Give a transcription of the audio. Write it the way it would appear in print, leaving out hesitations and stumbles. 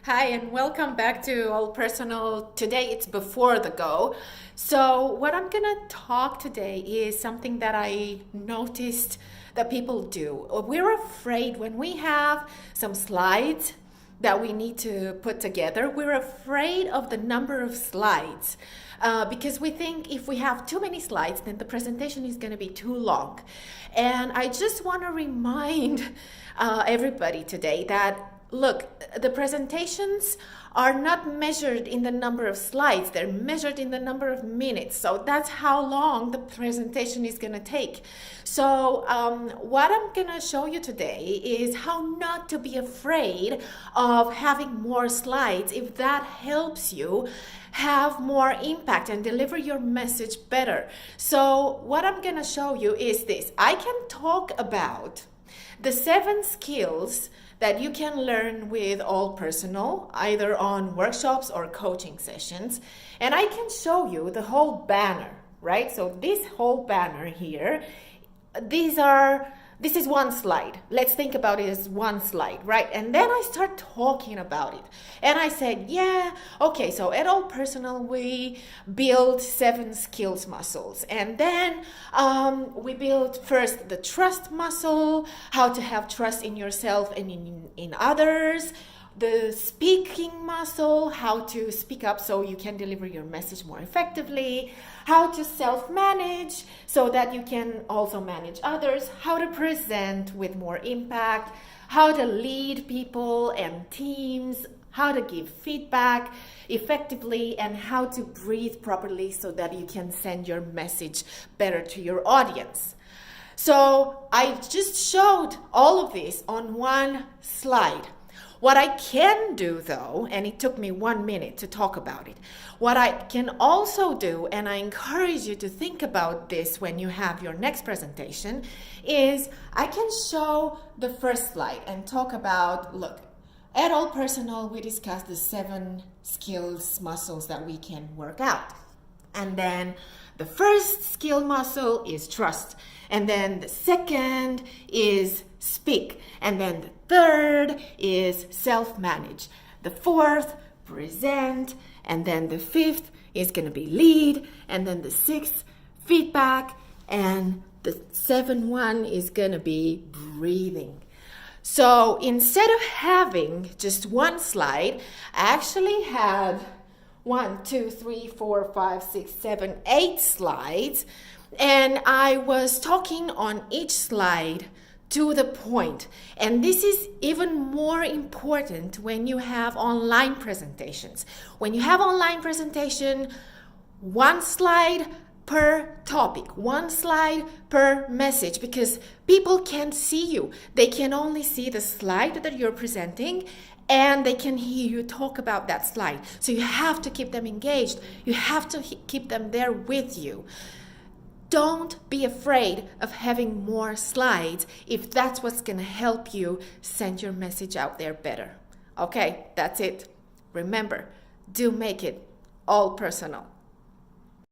Hi, and welcome back to All Personal. Today it's before the go. So, what I'm gonna talk today is something that I noticed that people do. We're afraid when we have some slides that we need to put together, we're afraid of the number of slides. Because we think if we have too many slides, then the presentation is going to be too long. And I just want to remind everybody today that look, the presentations are not measured in the number of slides, they're measured in the number of minutes. So that's how long the presentation is going to take. So what I'm going to show you today is how not to be afraid of having more slides if that helps you have more impact and deliver your message better. So what I'm going to show you is this. I can talk about the 7 skills that you can learn with All Personal, either on workshops or coaching sessions. And I can show you the whole banner, right? So this whole banner here, this is one slide. Let's think about it as one slide, right? And then I start talking about it. And I said, yeah, okay, so at All Personal, we build 7 skills muscles. And then we build first the trust muscle, how to have trust in yourself and in others. The speaking muscle, how to speak up so you can deliver your message more effectively, how to self-manage so that you can also manage others, how to present with more impact, how to lead people and teams, how to give feedback effectively, and how to breathe properly so that you can send your message better to your audience. So I just showed all of this on one slide. What I can do though, and it took me 1 minute to talk about it, what I can also do, and I encourage you to think about this when you have your next presentation, is I can show the first slide and talk about, look, at All Personal, we discussed the 7 skills muscles that we can work out. And then the first skill muscle is trust. And then the second is speak. And then the third is self-manage. The fourth, present. And then the fifth is going to be lead. And then the sixth, feedback. And the 7th one is going to be breathing. So instead of having just one slide, I actually had 1, 2, 3, 4, 5, 6, 7, 8 slides, and I was talking on each slide to the point. And this is even more important when you have online presentations. When you have online presentation, one slide per topic, one slide per message, because people can't see you. They can only see the slide that you're presenting, and they can hear you talk about that slide. So you have to keep them engaged. You have to keep them there with you. Don't be afraid of having more slides if that's what's going to help you send your message out there better. Okay, that's it. Remember, do make it all personal.